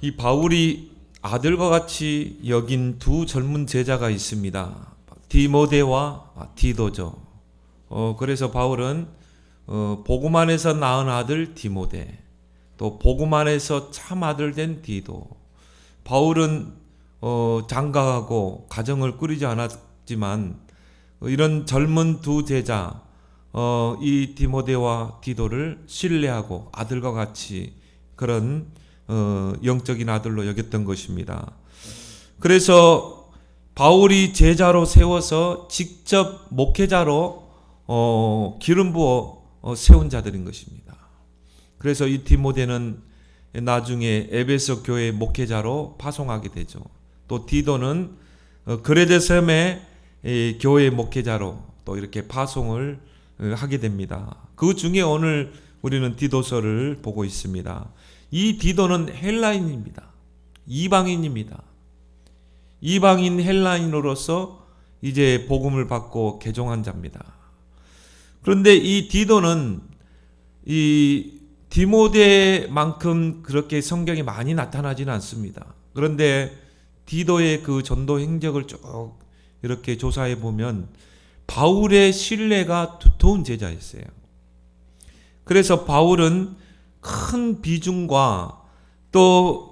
이 바울이 아들과 같이 여긴 두 젊은 제자가 있습니다. 디모데와 디도죠. 그래서 바울은 복음 안에서 낳은 아들 디모데, 또 복음 안에서 참 아들 된 디도. 바울은 장가가고 가정을 꾸리지 않았지만 이런 젊은 두 제자, 이 디모데와 디도를 신뢰하고 아들과 같이 그런 영적인 아들로 여겼던 것입니다. 그래서 바울이 제자로 세워서 직접 목회자로 기름 부어 세운 자들인 것입니다. 그래서 이 디모데는 나중에 에베소 교회 목회자로 파송하게 되죠. 또 디도는 그레데 섬의 교회 목회자로 또 이렇게 파송을 하게 됩니다. 그 중에 오늘 우리는 디도서를 보고 있습니다. 이 디도는 헬라인입니다. 이방인입니다. 이방인 헬라인으로서 이제 복음을 받고 개종한 자입니다. 그런데 이 디도는 이 디모데만큼 그렇게 성경에 많이 나타나지는 않습니다. 그런데 디도의 그 전도 행적을 쭉 이렇게 조사해 보면 바울의 신뢰가 두터운 제자였어요. 그래서 바울은 큰 비중과 또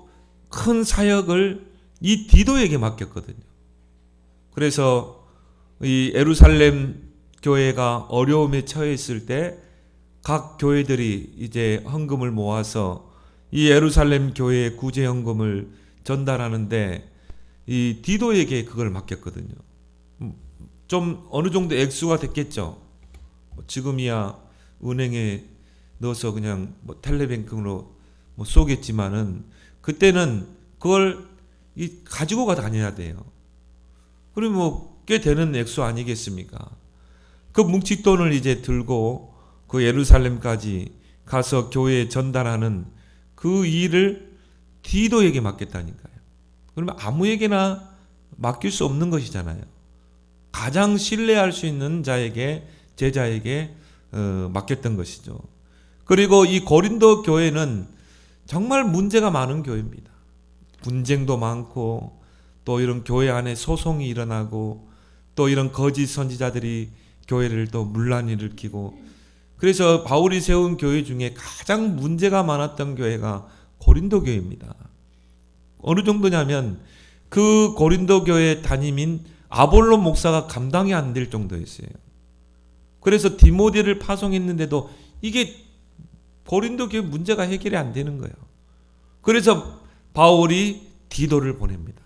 큰 사역을 이 디도에게 맡겼거든요. 그래서 이 예루살렘 교회가 어려움에 처해 있을 때 각 교회들이 이제 헌금을 모아서 이 예루살렘 교회의 구제 헌금을 전달하는데 이 디도에게 그걸 맡겼거든요. 좀 어느 정도 액수가 됐겠죠. 지금이야 은행에 넣어서 그냥 텔레뱅크로 쏘겠지만은 그때는 그걸 가지고 다녀야 돼요. 그러면 꽤 되는 액수 아니겠습니까? 그 뭉칫돈을 이제 들고 그 예루살렘까지 가서 교회에 전달하는 그 일을 디도에게 맡겼다니까요. 그러면 아무에게나 맡길 수 없는 것이잖아요. 가장 신뢰할 수 있는 자에게, 제자에게 맡겼던 것이죠. 그리고 이 고린도 교회는 정말 문제가 많은 교회입니다. 분쟁도 많고 또 이런 교회 안에 소송이 일어나고 또 이런 거짓 선지자들이 교회를 또 문란 일으키고, 그래서 바울이 세운 교회 중에 가장 문제가 많았던 교회가 고린도 교회입니다. 어느 정도냐면 그 고린도 교회 담임인 아볼로 목사가 감당이 안 될 정도였어요. 그래서 디모데를 파송했는데도 이게 고린도 교회 문제가 해결이 안 되는 거예요. 그래서 바울이 디도를 보냅니다.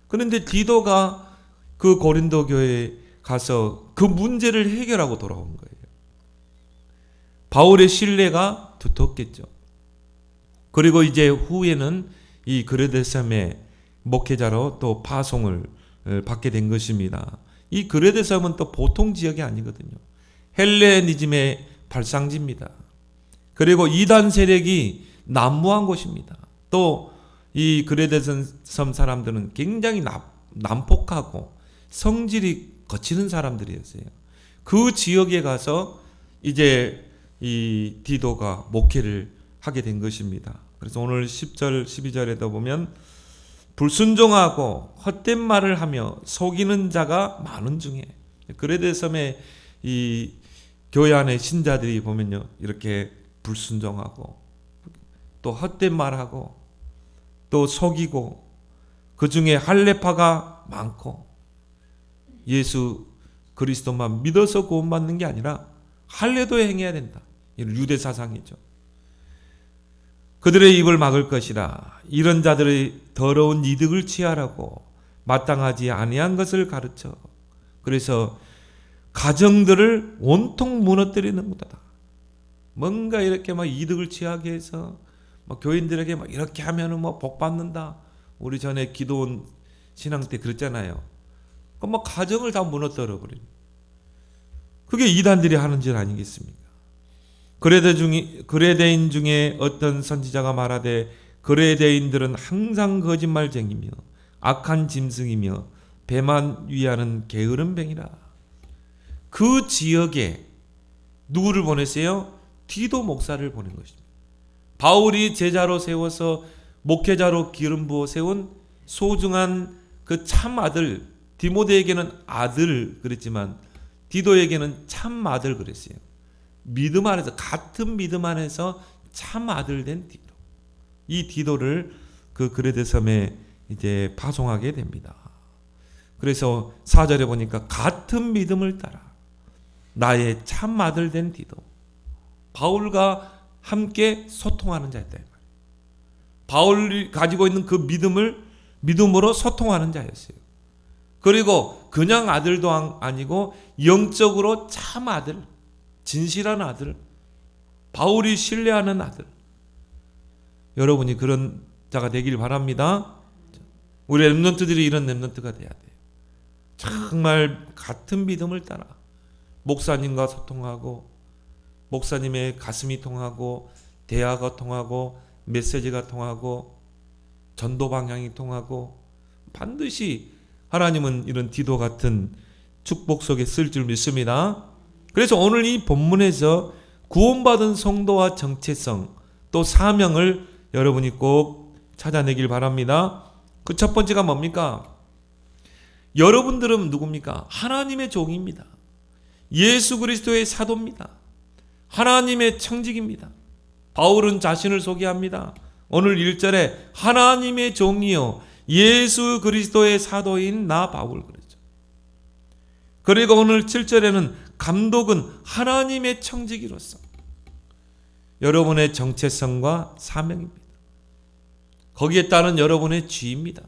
그런데 디도가 그 고린도 교회에 가서 그 문제를 해결하고 돌아온 거예요. 바울의 신뢰가 두텁겠죠. 그리고 이제 후에는 이 그레데 섬의 목회자로 또 파송을 받게 된 것입니다. 이 그레데 섬은 또 보통 지역이 아니거든요. 헬레니즘의 발상지입니다. 그리고 이단 세력이 난무한 곳입니다. 또 이 그레데 섬 사람들은 굉장히 난폭하고 성질이 거치는 사람들이었어요. 그 지역에 가서 이제 이 디도가 목회를 하게 된 것입니다. 그래서 오늘 10절 12절에도 보면 불순종하고 헛된 말을 하며 속이는 자가 많은 중에, 그레데 섬의 이 교회 안의 신자들이 보면요, 이렇게 불순종하고 또 헛된 말하고 또 속이고 그 중에 할례파가 많고, 예수 그리스도만 믿어서 구원받는 게 아니라 할례도 행해야 된다. 이런 유대 사상이죠. 그들의 입을 막을 것이라. 이런 자들의 더러운 이득을 취하라고 마땅하지 아니한 것을 가르쳐. 그래서 가정들을 온통 무너뜨리는 것이다. 뭔가 이렇게 막 이득을 취하게 해서 막 교인들에게 막 이렇게 하면은 뭐 복 받는다. 우리 전에 기도원 신앙 때 그랬잖아요. 그럼 막 가정을 다 무너뜨려 버리는. 그게 이단들이 하는 짓 아니겠습니까? 그레데인 중에 어떤 선지자가 말하되 그레데인들은 항상 거짓말쟁이며 악한 짐승이며 배만 위하는 게으른 병이라. 그 지역에 누구를 보냈어요? 디도 목사를 보낸 것입니다. 바울이 제자로 세워서 목회자로 기름 부어 세운 소중한 그 참 아들, 디모데에게는 아들 그랬지만 디도에게는 참 아들 그랬어요. 믿음 안에서, 같은 믿음 안에서 참 아들 된 디도. 이 디도를 그 그레데 섬에 이제 파송하게 됩니다. 그래서 4절에 보니까 같은 믿음을 따라 나의 참 아들 된 디도. 바울과 함께 소통하는 자였다. 바울이 가지고 있는 그 믿음으로 소통하는 자였어요. 그리고 그냥 아들도 아니고 영적으로 참 아들, 진실한 아들, 바울이 신뢰하는 아들. 여러분이 그런 자가 되길 바랍니다. 우리 렘넌트들이 이런 렘넌트가 돼야 돼요. 정말 같은 믿음을 따라 목사님과 소통하고, 목사님의 가슴이 통하고, 대화가 통하고, 메시지가 통하고, 전도 방향이 통하고, 반드시 하나님은 이런 디도 같은 축복 속에 쓸 줄 믿습니다. 그래서 오늘 이 본문에서 구원받은 성도와 정체성, 또 사명을 여러분이 꼭 찾아내길 바랍니다. 그 첫 번째가 뭡니까? 여러분들은 누굽니까? 하나님의 종입니다. 예수 그리스도의 사도입니다. 하나님의 청직입니다. 바울은 자신을 소개합니다. 오늘 1절에 하나님의 종이요 예수 그리스도의 사도인 나 바울 그랬죠. 그리고 오늘 7절에는 감독은 하나님의 청지기로서 여러분의 정체성과 사명입니다. 거기에 따른 여러분의 지입니다.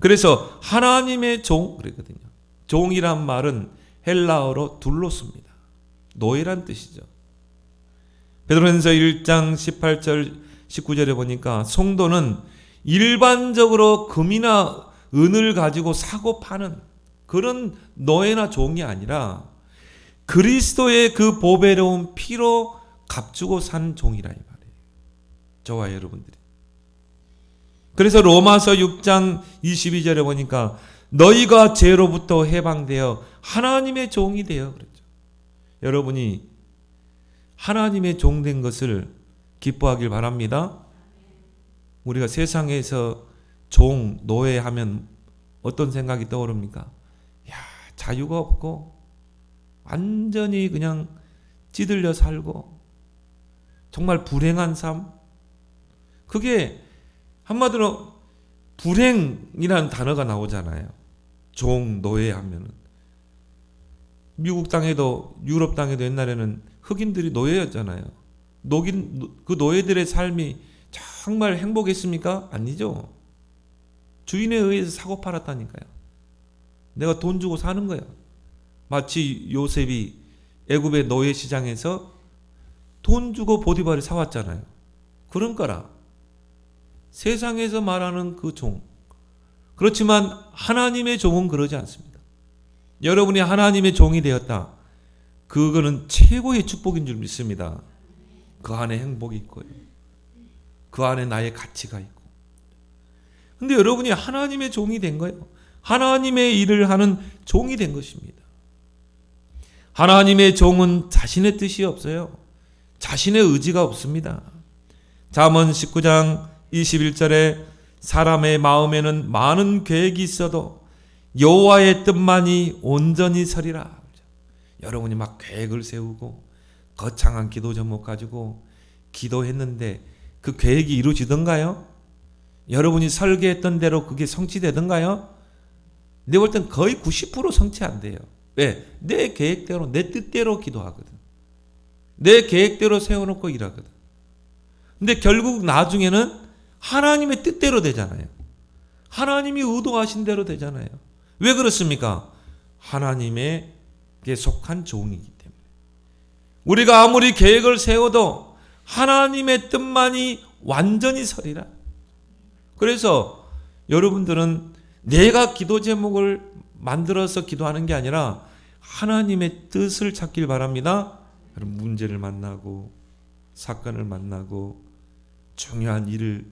그래서 하나님의 종 그랬거든요. 종이란 말은 헬라어로 둘로스입니다. 노예란 뜻이죠. 베드로전서 1장 18절 19절에 보니까 성도는 일반적으로 금이나 은을 가지고 사고 파는 그런 노예나 종이 아니라 그리스도의 그 보배로운 피로 값주고 산 종이라 이 말이에요. 저와 여러분들이. 그래서 로마서 6장 22절에 보니까 너희가 죄로부터 해방되어 하나님의 종이 되어 그랬죠. 여러분이 하나님의 종 된 것을 기뻐하길 바랍니다. 우리가 세상에서 종, 노예하면 어떤 생각이 떠오릅니까? 야, 자유가 없고 완전히 그냥 찌들려 살고 정말 불행한 삶. 그게 한마디로 불행이라는 단어가 나오잖아요. 종, 노예 하면은. 미국 땅에도 유럽 땅에도 옛날에는 흑인들이 노예였잖아요. 그 노예들의 삶이 정말 행복했습니까? 아니죠. 주인에 의해서 사고 팔았다니까요. 내가 돈 주고 사는 거야. 마치 요셉이 애굽의 노예 시장에서 돈 주고 보디발을 사왔잖아요. 그런 거라. 세상에서 말하는 그 종. 그렇지만 하나님의 종은 그러지 않습니다. 여러분이 하나님의 종이 되었다. 그거는 최고의 축복인 줄 믿습니다. 그 안에 행복이 있고요. 그 안에 나의 가치가 있고. 근데 여러분이 하나님의 종이 된 거예요. 하나님의 일을 하는 종이 된 것입니다. 하나님의 종은 자신의 뜻이 없어요. 자신의 의지가 없습니다. 잠언 19장 21절에 사람의 마음에는 많은 계획이 있어도 여호와의 뜻만이 온전히 서리라. 여러분이 막 계획을 세우고 거창한 기도 제목 가지고 기도했는데 그 계획이 이루어지던가요? 여러분이 설계했던 대로 그게 성취되던가요? 내가 볼 땐 거의 90% 성취 안 돼요. 왜? 내 계획대로, 내 뜻대로 기도하거든. 내 계획대로 세워놓고 일하거든. 근데 결국 나중에는 하나님의 뜻대로 되잖아요. 하나님이 의도하신 대로 되잖아요. 왜 그렇습니까? 하나님에게 속한 종이기 때문에. 우리가 아무리 계획을 세워도 하나님의 뜻만이 완전히 서리라. 그래서 여러분들은 내가 기도 제목을 만들어서 기도하는 게 아니라 하나님의 뜻을 찾길 바랍니다. 문제를 만나고 사건을 만나고 중요한 일을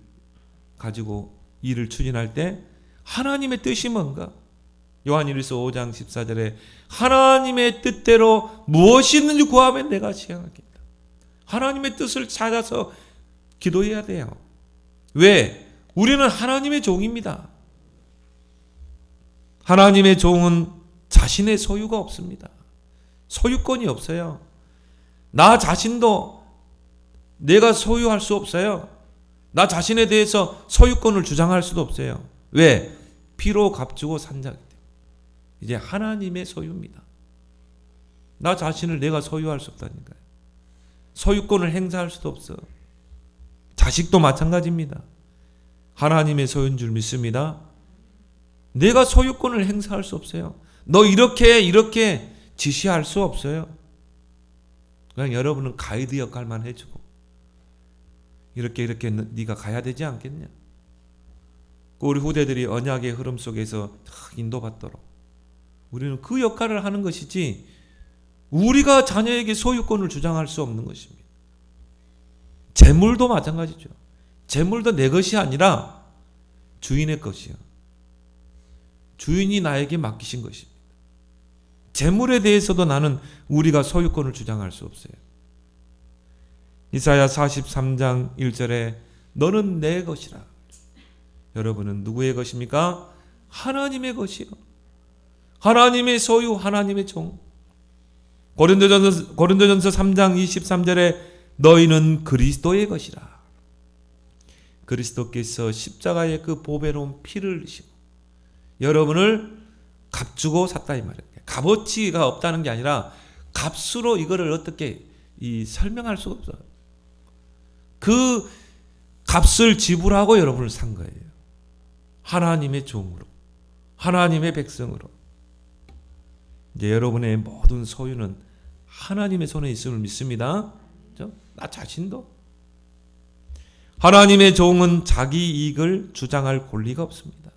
가지고 일을 추진할 때 하나님의 뜻이 뭔가? 요한일서 5장 14절에 하나님의 뜻대로 무엇이 있는지 구하면 내가 시행하겠다. 하나님의 뜻을 찾아서 기도해야 돼요. 왜? 우리는 하나님의 종입니다. 하나님의 종은 자신의 소유가 없습니다. 소유권이 없어요. 나 자신도 내가 소유할 수 없어요. 나 자신에 대해서 소유권을 주장할 수도 없어요. 왜? 피로 값주고 산 자기 때문에. 이제 하나님의 소유입니다. 나 자신을 내가 소유할 수 없다니까요. 소유권을 행사할 수도 없어. 자식도 마찬가지입니다. 하나님의 소유인 줄 믿습니다. 내가 소유권을 행사할 수 없어요. 너 이렇게 지시할 수 없어요. 그냥 여러분은 가이드 역할만 해주고 이렇게 네가 가야 되지 않겠냐. 우리 후대들이 언약의 흐름 속에서 인도받도록 우리는 그 역할을 하는 것이지 우리가 자녀에게 소유권을 주장할 수 없는 것입니다. 재물도 마찬가지죠. 재물도 내 것이 아니라 주인의 것이요. 주인이 나에게 맡기신 것입니다. 재물에 대해서도 우리가 소유권을 주장할 수 없어요. 이사야 43장 1절에 너는 내 것이라. 여러분은 누구의 것입니까? 하나님의 것이요. 하나님의 소유, 하나님의 종. 고린도전서 3장 23절에 너희는 그리스도의 것이라. 그리스도께서 십자가의 그 보배로운 피를 흘리시고 여러분을 값주고 샀다 이 말이에요. 값어치가 없다는 게 아니라 값으로 이거를 어떻게 설명할 수가 없어요. 그 값을 지불하고 여러분을 산 거예요. 하나님의 종으로, 하나님의 백성으로. 이제 여러분의 모든 소유는 하나님의 손에 있음을 믿습니다. 나 자신도. 하나님의 종은 자기 이익을 주장할 권리가 없습니다.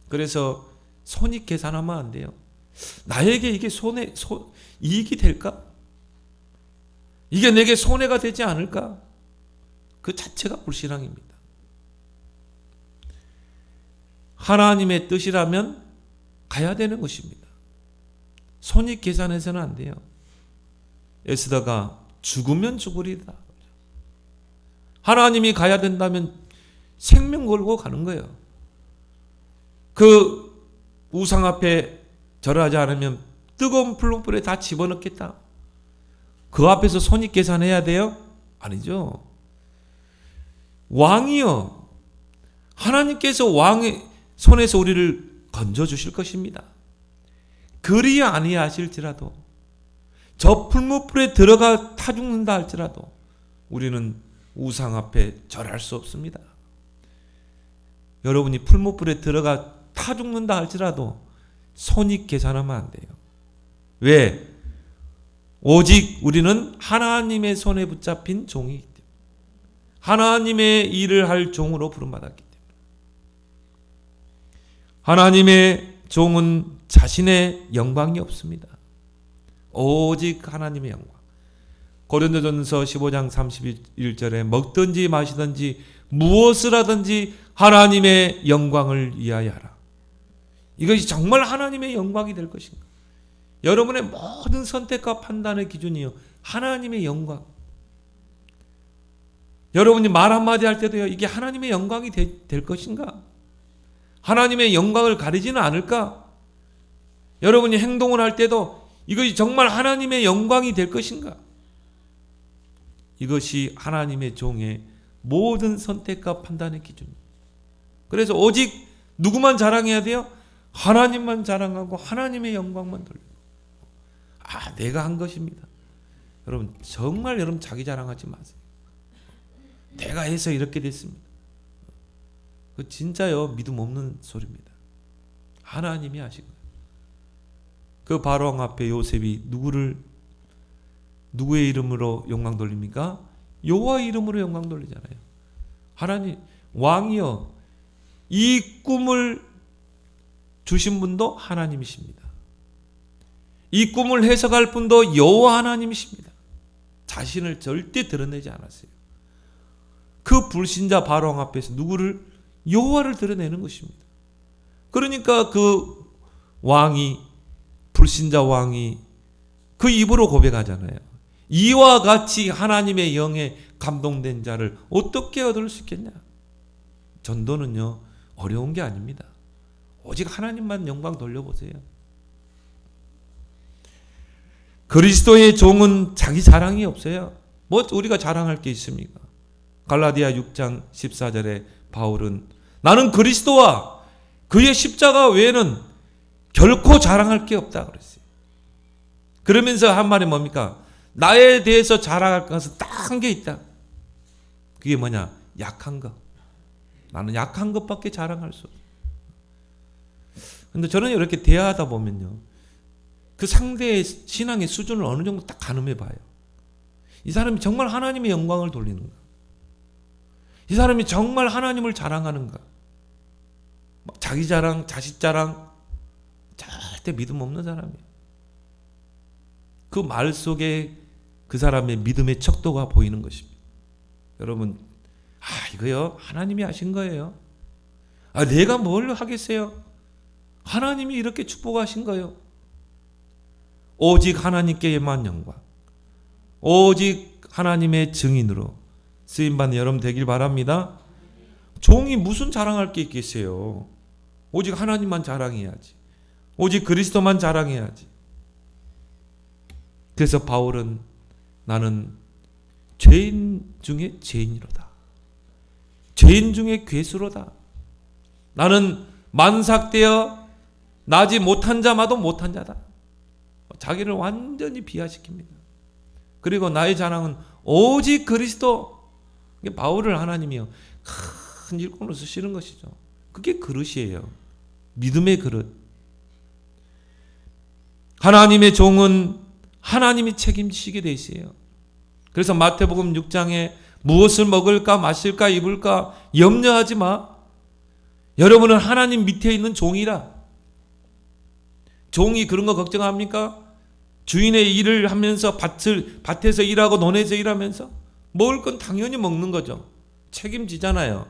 그래서 손익 계산하면 안 돼요. 나에게 이게 이익이 될까? 이게 내게 손해가 되지 않을까? 그 자체가 불신앙입니다. 하나님의 뜻이라면 가야 되는 것입니다. 손익 계산해서는 안 돼요. 에스더가 죽으면 죽으리다. 하나님이 가야 된다면 생명 걸고 가는 거예요. 그 우상 앞에 절하지 않으면 뜨거운 풀무불에 다 집어넣겠다. 그 앞에서 손익 계산해야 돼요? 아니죠. 왕이요. 하나님께서 왕의 손에서 우리를 건져주실 것입니다. 그리 아니하실지라도 저 풀무불에 들어가 타 죽는다 할지라도 우리는 우상 앞에 절할 수 없습니다. 여러분이 풀무불에 들어가 타 죽는다 할지라도 손익 계산하면 안 돼요. 왜? 오직 우리는 하나님의 손에 붙잡힌 종이기 때문에 하나님의 일을 할 종으로 부름받았기 때문에 하나님의 종은 자신의 영광이 없습니다. 오직 하나님의 영광. 고린도전서 15장 31절에 먹든지 마시든지 무엇을 하든지 하나님의 영광을 위하여 하라. 이것이 정말 하나님의 영광이 될 것인가? 여러분의 모든 선택과 판단의 기준이요. 하나님의 영광. 여러분이 말 한마디 할 때도요. 이게 하나님의 영광이 될 것인가? 하나님의 영광을 가리지는 않을까? 여러분이 행동을 할 때도 이것이 정말 하나님의 영광이 될 것인가? 이것이 하나님의 종의 모든 선택과 판단의 기준입니다. 그래서 오직 누구만 자랑해야 돼요? 하나님만 자랑하고 하나님의 영광만 돌리고. 내가 한 것입니다. 여러분 정말 여러분 자기 자랑하지 마세요. 내가 해서 이렇게 됐습니다. 그 진짜요 믿음 없는 소리입니다. 하나님이 하신 거예요. 그 바로왕 앞에 요셉이 누구의 이름으로 영광 돌립니까? 여호와의 이름으로 영광 돌리잖아요. 하나님 왕이요 이 꿈을 주신 분도 하나님이십니다. 이 꿈을 해석할 분도 여호와 하나님이십니다. 자신을 절대 드러내지 않았어요. 그 불신자 바로왕 앞에서 누구를? 여호와를 드러내는 것입니다. 그러니까 그 왕이 불신자 왕이 그 입으로 고백하잖아요. 이와 같이 하나님의 영에 감동된 자를 어떻게 얻을 수 있겠냐? 전도는요, 어려운 게 아닙니다. 오직 하나님만 영광 돌려보세요. 그리스도의 종은 자기 자랑이 없어요. 뭐 우리가 자랑할 게 있습니까? 갈라디아 6장 14절에 바울은 나는 그리스도와 그의 십자가 외에는 결코 자랑할 게 없다 그랬어요. 그러면서 한 말이 뭡니까? 나에 대해서 자랑할 것은 딱 한 게 있다. 그게 뭐냐? 약한 것. 나는 약한 것밖에 자랑할 수 없어. 근데 저는 이렇게 대화하다 보면요, 그 상대의 신앙의 수준을 어느 정도 딱 가늠해 봐요. 이 사람이 정말 하나님의 영광을 돌리는가? 이 사람이 정말 하나님을 자랑하는가? 자기 자랑, 자식 자랑, 절대 믿음 없는 사람이에요. 그 말 속에 그 사람의 믿음의 척도가 보이는 것입니다. 여러분, 이거요, 하나님이 하신 거예요. 내가 뭘 하겠어요? 하나님이 이렇게 축복하신 거예요. 오직 하나님께만 영광, 오직 하나님의 증인으로 쓰임받는 여러분 되길 바랍니다. 종이 무슨 자랑할 게 있겠어요? 오직 하나님만 자랑해야지. 오직 그리스도만 자랑해야지. 그래서 바울은 나는 죄인 중에 죄인이로다. 죄인 중에 괴수로다. 나는 만삭되어 나지 못한 자마도 못한 자다. 자기를 완전히 비하시킵니다. 그리고 나의 자랑은 오직 그리스도. 바울을 하나님이요, 큰 일꾼으로 쓰시는 것이죠. 그게 그릇이에요. 믿음의 그릇. 하나님의 종은 하나님이 책임지시게 돼 있어요. 그래서 마태복음 6장에 무엇을 먹을까 마실까 입을까 염려하지 마. 여러분은 하나님 밑에 있는 종이라. 종이 그런 거 걱정합니까? 주인의 일을 하면서 밭에서 일하고 논에서 일하면서 먹을 건 당연히 먹는 거죠. 책임지잖아요.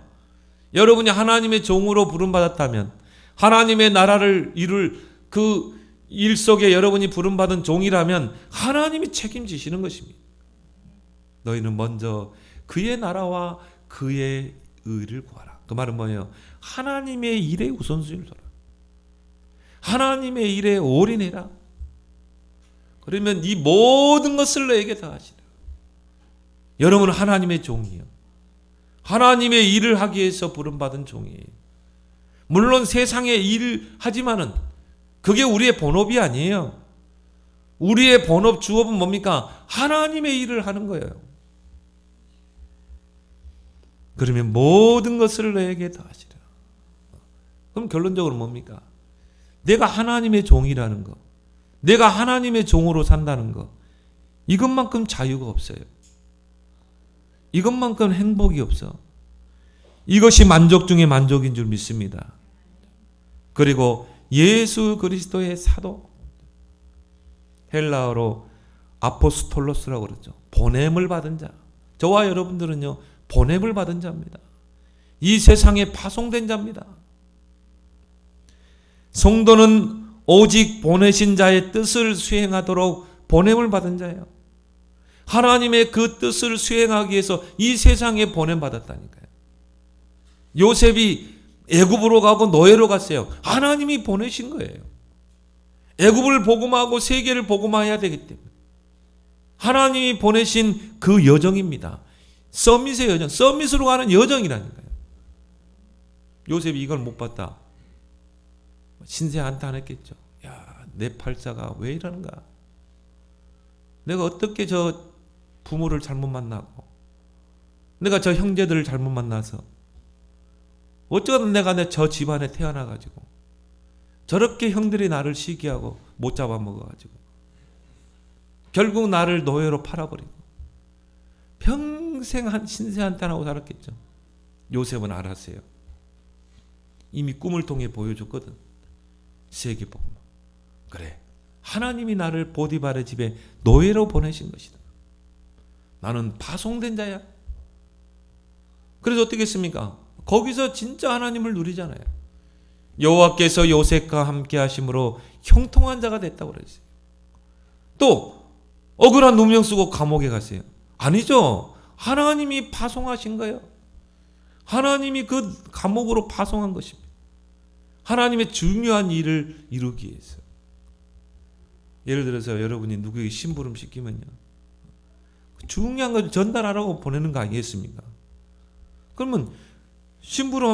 여러분이 하나님의 종으로 부름받았다면, 하나님의 나라를 이룰 그 일 속에 여러분이 부름받은 종이라면 하나님이 책임지시는 것입니다. 너희는 먼저 그의 나라와 그의 의를 구하라. 그 말은 뭐예요? 하나님의 일에 우선순위를 둬라. 하나님의 일에 올인해라. 그러면 이 모든 것을 너에게 다 하시라. 여러분은 하나님의 종이에요. 하나님의 일을 하기 위해서 부름받은 종이에요. 물론 세상의 일을 하지만은 그게 우리의 본업이 아니에요. 우리의 본업, 주업은 뭡니까? 하나님의 일을 하는 거예요. 그러면 모든 것을 너에게 다 하시라. 그럼 결론적으로 뭡니까? 내가 하나님의 종이라는 거, 내가 하나님의 종으로 산다는 거, 이것만큼 자유가 없어요. 이것만큼 행복이 없어. 이것이 만족 중에 만족인 줄 믿습니다. 그리고 예수 그리스도의 사도, 헬라어로 아포스톨로스라고 그러죠. 보냄을 받은 자. 저와 여러분들은요, 보냄을 받은 자입니다. 이 세상에 파송된 자입니다. 성도는 오직 보내신 자의 뜻을 수행하도록 보냄을 받은 자예요. 하나님의 그 뜻을 수행하기 위해서 이 세상에 보냄받았다니까요. 요셉이 애굽으로 가고 노예로 갔어요. 하나님이 보내신 거예요. 애굽을 복음하고 세계를 복음해야 되기 때문에 하나님이 보내신 그 여정입니다. 서밋의 여정, 서밋으로 가는 여정이라니까요. 요셉이 이걸 못 봤다. 신세 한탄했겠죠. 야, 내 팔자가 왜 이러는가? 내가 어떻게 저 부모를 잘못 만나고, 내가 저 형제들을 잘못 만나서, 어쩌다 내가 저 집안에 태어나가지고 저렇게 형들이 나를 시기하고 못 잡아먹어가지고 결국 나를 노예로 팔아버리고 평생 한 신세 한탄하고 살았겠죠. 요셉은 알았어요. 이미 꿈을 통해 보여줬거든. 세계복음. 그래, 하나님이 나를 보디발의 집에 노예로 보내신 것이다. 나는 파송된 자야. 그래서 어떻게 했습니까? 거기서 진짜 하나님을 누리잖아요. 여호와께서 요셉과 함께 하심으로 형통한 자가 됐다고 그랬어요. 또 억울한 누명 쓰고 감옥에 갔어요. 아니죠. 하나님이 파송하신 거예요. 하나님이 그 감옥으로 파송한 것입니다. 하나님의 중요한 일을 이루기 위해서. 예를 들어서 여러분이 누구에게 심부름 시키면요, 중요한 걸 전달하라고 보내는 거 아니겠습니까? 그러면 심부름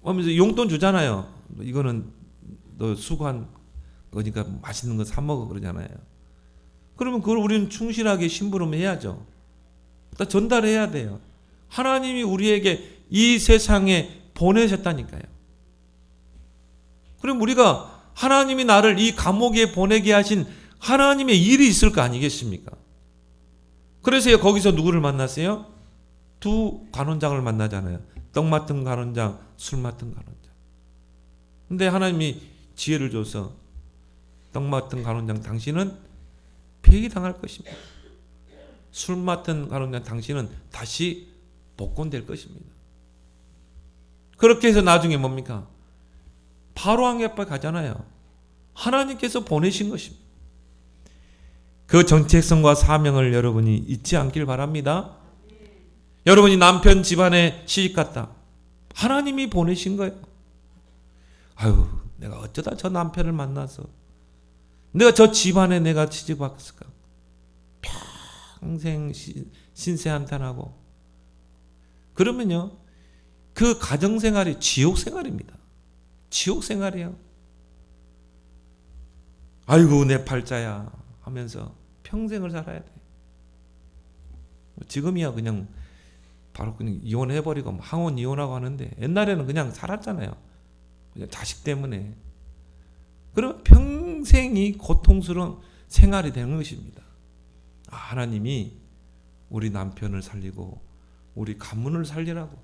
하면서 용돈 주잖아요. 이거는 너 수고한 거니까 맛있는 거 사 먹어 그러잖아요. 그러면 그걸 우리는 충실하게 심부름 해야죠. 다 전달해야 돼요. 하나님이 우리에게 이 세상에 보내셨다니까요. 그럼 우리가 하나님이 나를 이 감옥에 보내게 하신 하나님의 일이 있을 거 아니겠습니까? 그래서 거기서 누구를 만났어요? 두 간원장을 만나잖아요. 떡 맡은 간원장, 술 맡은 간원장. 근데 하나님이 지혜를 줘서 떡 맡은 간원장 당신은 폐기당할 것입니다. 술 맡은 간원장 당신은 다시 복권될 것입니다. 그렇게 해서 나중에 뭡니까? 바로 왕 앞에 가잖아요. 하나님께서 보내신 것입니다. 그 정체성과 사명을 여러분이 잊지 않길 바랍니다. 여러분이 남편 집안에 시집갔다. 하나님이 보내신 거예요. 아유, 내가 어쩌다 저 남편을 만나서 내가 저 집안에 내가 시집왔을까? 평생 신세한탄하고. 그러면요, 그 가정생활이 지옥생활입니다. 지옥생활이에요. 아이고 내 팔자야 하면서 평생을 살아야 돼. 지금이야 그냥 바로 그냥 이혼해버리고 항원 이혼하고 하는데, 옛날에는 그냥 살았잖아요. 그냥 자식 때문에. 그러면 평생이 고통스러운 생활이 되는 것입니다. 하나님이 우리 남편을 살리고 우리 가문을 살리라고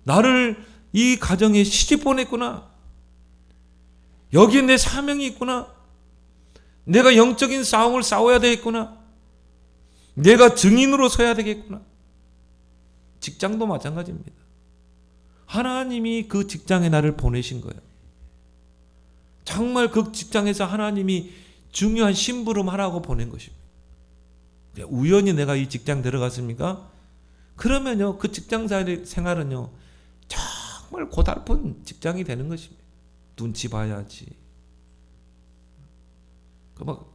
나를 이 가정에 시집 보냈구나. 여기에 내 사명이 있구나. 내가 영적인 싸움을 싸워야 되겠구나. 내가 증인으로 서야 되겠구나. 직장도 마찬가지입니다. 하나님이 그 직장에 나를 보내신 거예요. 정말 그 직장에서 하나님이 중요한 심부름 하라고 보낸 것입니다. 우연히 내가 이 직장 들어갔습니까? 그러면요, 그 직장 생활은요, 정말 고달픈 직장이 되는 것입니다. 눈치 봐야지. 막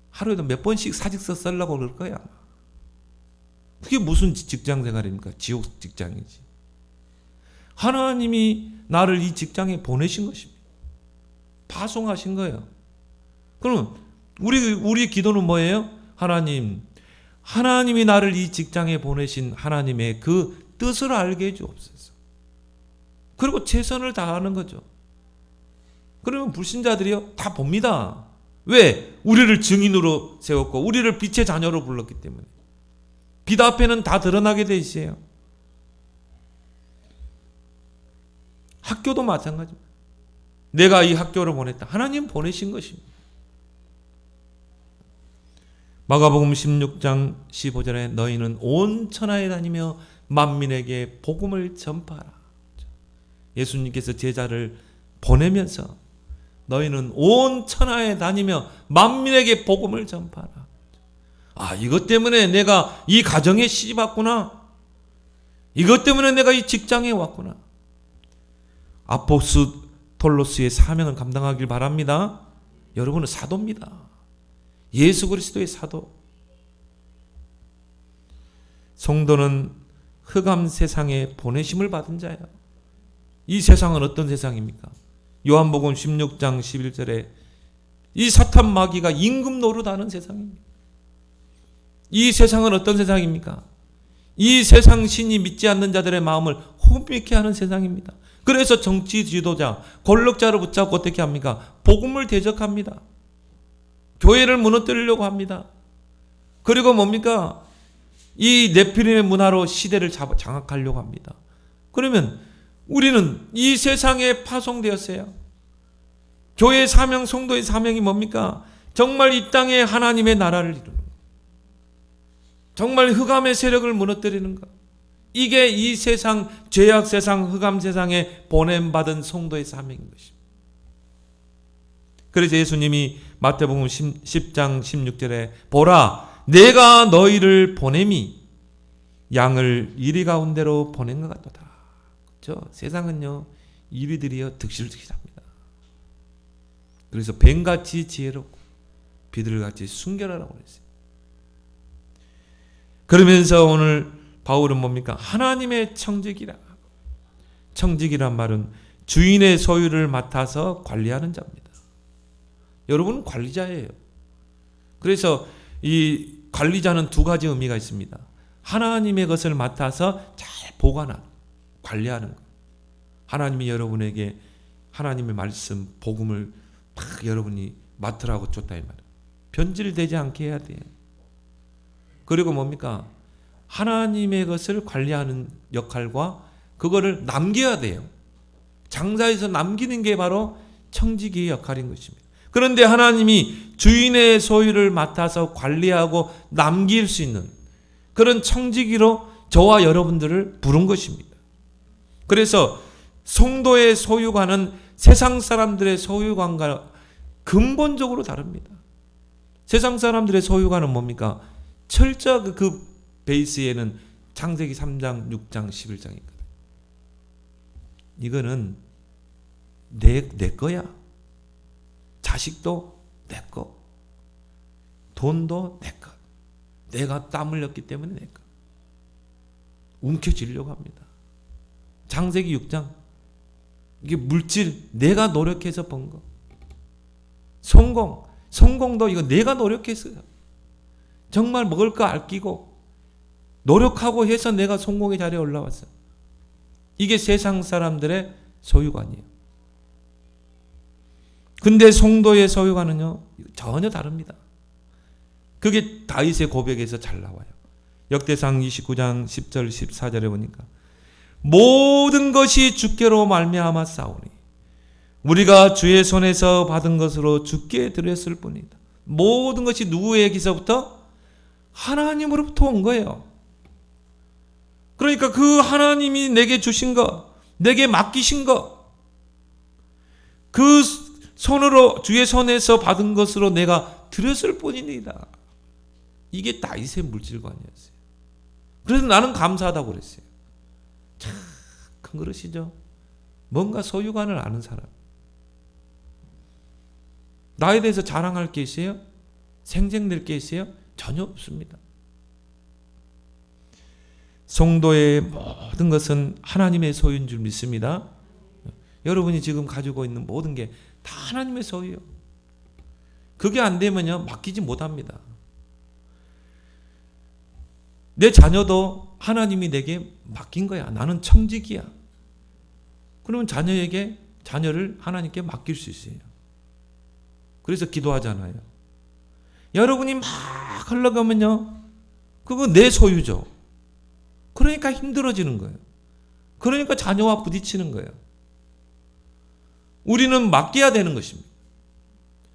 하루에도 몇 번씩 사직서 쓰려고 그럴 거야. 그게 무슨 직장 생활입니까? 지옥 직장이지. 하나님이 나를 이 직장에 보내신 것입니다. 파송하신 거예요. 그럼 우리 기도는 뭐예요? 하나님이 나를 이 직장에 보내신 하나님의 그 뜻을 알게 해주옵소서. 그리고 최선을 다하는 거죠. 그러면 불신자들이요, 다 봅니다. 왜? 우리를 증인으로 세웠고 우리를 빛의 자녀로 불렀기 때문에. 빛 앞에는 다 드러나게 돼 있어요. 학교도 마찬가지입니다. 내가 이 학교를 보냈다. 하나님 보내신 것입니다. 마가복음 16장 15절에 너희는 온 천하에 다니며 만민에게 복음을 전파하라. 예수님께서 제자를 보내면서 너희는 온 천하에 다니며 만민에게 복음을 전파하라. 이것 때문에 내가 이 가정에 시집 왔구나. 이것 때문에 내가 이 직장에 왔구나. 아포스톨로스의 사명을 감당하길 바랍니다. 여러분은 사도입니다. 예수 그리스도의 사도. 성도는 흑암 세상에 보내심을 받은 자예요. 이 세상은 어떤 세상입니까? 요한복음 16장 11절에 이 사탄 마귀가 임금 노릇하는 세상입니다. 이 세상은 어떤 세상입니까? 이 세상 신이 믿지 않는 자들의 마음을 혼미케 하는 세상입니다. 그래서 정치 지도자, 권력자를 붙잡고 어떻게 합니까? 복음을 대적합니다. 교회를 무너뜨리려고 합니다. 그리고 뭡니까? 이 네피림의 문화로 시대를 장악하려고 합니다. 그러면 우리는 이 세상에 파송되었어요. 교회의 사명, 성도의 사명이 뭡니까? 정말 이 땅에 하나님의 나라를 이루는 것. 정말 흑암의 세력을 무너뜨리는 것. 이게 이 세상, 죄악 세상, 흑암 세상에 보냄받은 성도의 사명인 것입니다. 그래서 예수님이 마태복음 10장 16절에 보라, 내가 너희를 보냄이 양을 이리 가운데로 보낸 것 같도다. 저 세상은요 이리들이여 득실득실합니다. 그래서 뱀같이 지혜롭고 비둘기같이 순결하라고 그랬어요. 그러면서 오늘 바울은 뭡니까? 하나님의 청직이라. 청직이란 말은 주인의 소유를 맡아서 관리하는 자입니다. 여러분은 관리자예요. 그래서 이 관리자는 두 가지 의미가 있습니다. 하나님의 것을 맡아서 잘 보관하는, 관리하는 것. 하나님이 여러분에게 하나님의 말씀, 복음을 딱 여러분이 맡으라고 줬다 이 말이에요. 변질되지 않게 해야 돼요. 그리고 뭡니까? 하나님의 것을 관리하는 역할과 그거를 남겨야 돼요. 장사에서 남기는 게 바로 청지기의 역할인 것입니다. 그런데 하나님이 주인의 소유를 맡아서 관리하고 남길 수 있는 그런 청지기로 저와 여러분들을 부른 것입니다. 그래서 성도의 소유관은 세상 사람들의 소유관과 근본적으로 다릅니다. 세상 사람들의 소유관은 뭡니까? 철저하게 그 베이스에는 창세기 3장, 6장, 11장 있거든. 이거는 내 거야. 자식도 내 거. 돈도 내 거. 내가 땀 흘렸기 때문에 내 거. 움켜쥐려고 합니다. 창세기 6장. 이게 물질, 내가 노력해서 번 거. 성공도 이거 내가 노력했어요. 정말 먹을 거 아끼고 노력하고 해서 내가 성공의 자리에 올라왔어요. 이게 세상 사람들의 소유관이에요. 근데 성도의 소유관은요 전혀 다릅니다. 그게 다윗의 고백에서 잘 나와요. 역대상 29장 10절 14절에 보니까 모든 것이 주께로 말미암아 싸우니 우리가 주의 손에서 받은 것으로 주께 드렸을 뿐이다. 모든 것이 누구에게서부터? 하나님으로부터 온 거예요. 그러니까 그 하나님이 내게 주신 거, 내게 맡기신 거, 그 손으로 주의 손에서 받은 것으로 내가 드렸을 뿐입니다. 이게 다윗의 물질관이었어요. 그래서 나는 감사하다고 그랬어요. 참 큰 그릇이죠. 뭔가 소유관을 아는 사람. 나에 대해서 자랑할 게 있어요? 생색낼 게 있어요? 전혀 없습니다. 성도의 모든 것은 하나님의 소유인 줄 믿습니다. 여러분이 지금 가지고 있는 모든 게 다 하나님의 소유예요. 그게 안 되면요 맡기지 못합니다. 내 자녀도 하나님이 내게 맡긴 거야. 나는 청직이야. 그러면 자녀를 하나님께 맡길 수 있어요. 그래서 기도하잖아요. 여러분이 막 흘러가면요 그거 내 소유죠. 그러니까 힘들어지는 거예요. 그러니까 자녀와 부딪히는 거예요. 우리는 맡겨야 되는 것입니다.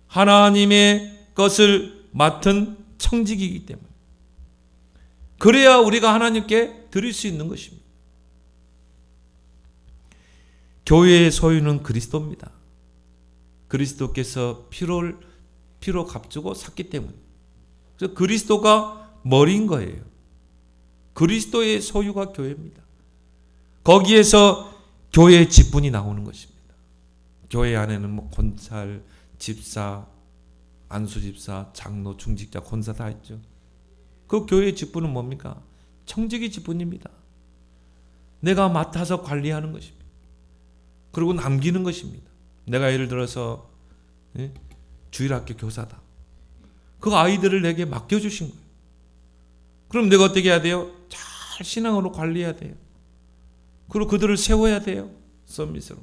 하나님의 것을 맡은 청직이기 때문에. 그래야 우리가 하나님께 드릴 수 있는 것입니다. 교회의 소유는 그리스도입니다. 그리스도께서 피로 값주고 샀기 때문에. 그래서 그리스도가 머리인 거예요. 그리스도의 소유가 교회입니다. 거기에서 교회의 직분이 나오는 것입니다. 교회 안에는 뭐 권찰, 집사, 안수집사, 장로, 중직자, 권사 다 있죠. 그 교회의 직분은 뭡니까? 청직의 직분입니다. 내가 맡아서 관리하는 것입니다. 그리고 남기는 것입니다. 내가 예를 들어서 주일학교 교사다. 그 아이들을 내게 맡겨주신 거예요. 그럼 내가 어떻게 해야 돼요? 잘 신앙으로 관리해야 돼요. 그리고 그들을 세워야 돼요. 서밋으로.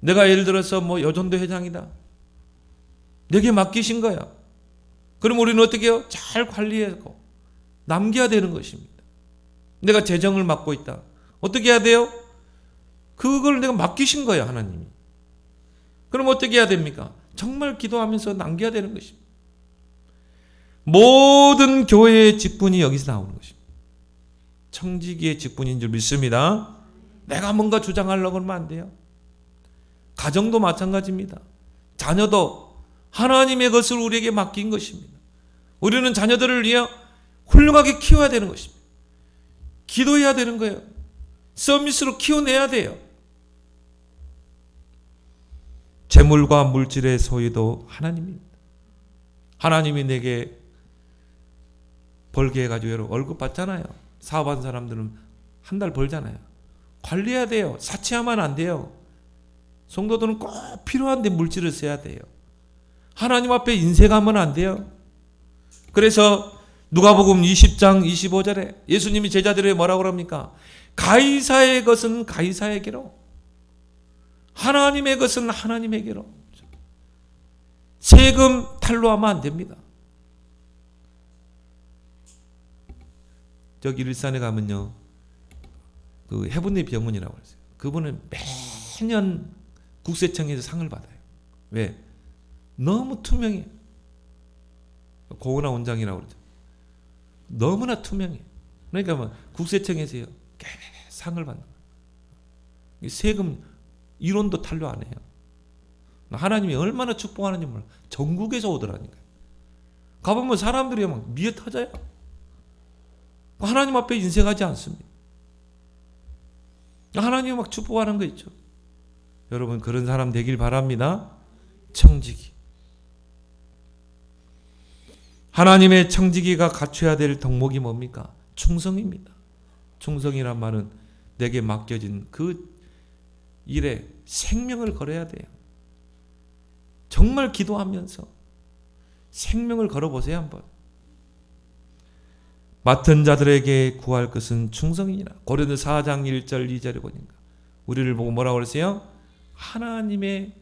내가 예를 들어서 뭐 여전도 회장이다. 내게 맡기신 거야. 그럼 우리는 어떻게 해요? 잘 관리하고 남겨야 되는 것입니다. 내가 재정을 맡고 있다. 어떻게 해야 돼요? 그걸 내가 맡기신 거예요, 하나님이. 그럼 어떻게 해야 됩니까? 정말 기도하면서 남겨야 되는 것입니다. 모든 교회의 직분이 여기서 나오는 것입니다. 청지기의 직분인 줄 믿습니다. 내가 뭔가 주장하려고 하면 안 돼요. 가정도 마찬가지입니다. 자녀도 하나님의 것을 우리에게 맡긴 것입니다. 우리는 자녀들을 위해 훌륭하게 키워야 되는 것입니다. 기도해야 되는 거예요. 서밋으로 키워내야 돼요. 재물과 물질의 소유도 하나님입니다. 하나님이 내게 벌게 해가지고 여러분 월급 받잖아요. 사업한 사람들은 한 달 벌잖아요. 관리해야 돼요. 사치하면 안 돼요. 성도들은 꼭 필요한데 물질을 써야 돼요. 하나님 앞에 인색하면 안 돼요. 그래서 누가복음 20장 25절에 예수님이 제자들에게 뭐라고 그럽니까? 가이사의 것은 가이사에게로, 하나님의 것은 하나님에게로. 세금 탈루하면 안 됩니다. 저기 일산에 가면요, 그 해분리 병원이라고 했어요. 그분은 매년 국세청에서 상을 받아요. 왜? 너무 투명해. 고은하 원장이라고 그러죠. 너무나 투명해. 그러니까 뭐 국세청에서요, 상을 받는 거예요. 세금 1원도 탈루 안 해요. 하나님이 얼마나 축복하는지 몰라. 전국에서 오더라니까요. 가보면 사람들이 막 미어 터져요. 하나님 앞에 인색하지 않습니다. 하나님이 막 축복하는 거 있죠. 여러분 그런 사람 되길 바랍니다. 청지기. 하나님의 청지기가 갖춰야 될 덕목이 뭡니까? 충성입니다. 충성이란 말은 내게 맡겨진 그 일에 생명을 걸어야 돼요. 정말 기도하면서 생명을 걸어보세요 한번. 맡은 자들에게 구할 것은 충성이니라. 고린도서 4장 1절 2절에 보니까 우리를 보고 뭐라고 그러세요? 하나님의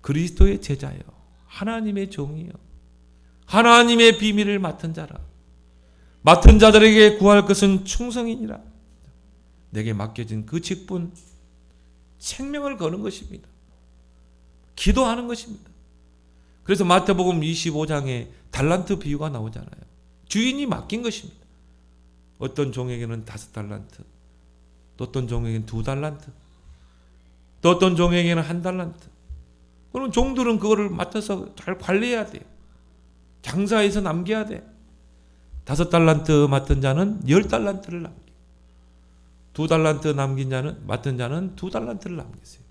그리스도의 제자요, 하나님의 종이요, 하나님의 비밀을 맡은 자라. 맡은 자들에게 구할 것은 충성이니라. 내게 맡겨진 그 직분, 생명을 거는 것입니다. 기도하는 것입니다. 그래서 마태복음 25장에 달란트 비유가 나오잖아요. 주인이 맡긴 것입니다. 어떤 종에게는 5달란트, 또 어떤 종에게는 2달란트, 또 어떤 종에게는 1달란트. 그럼 종들은 그거를 맡아서 잘 관리해야 돼요. 장사해서 남겨야 돼. 5달란트 맡은 자는 10달란트를 남기고, 2달란트 남긴 자는, 맡은 자는 2달란트를 남겼어요.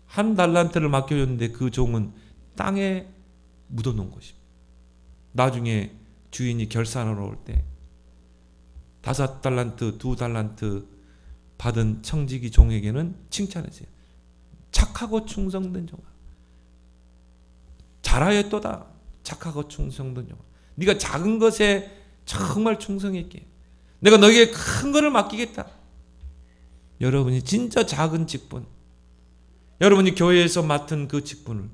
1달란트를 맡겨줬는데 그 종은 땅에 묻어놓은 것입니다. 나중에 주인이 결산하러 올 때 5달란트, 2달란트 받은 청지기 종에게는 칭찬했어요. 착하고 충성된 종아, 잘하였도다. 착하고 충성된 종아, 네가 작은 것에 정말 충성했기에 내가 너에게 큰 것을 맡기겠다. 여러분이 진짜 작은 직분, 여러분이 교회에서 맡은 그 직분을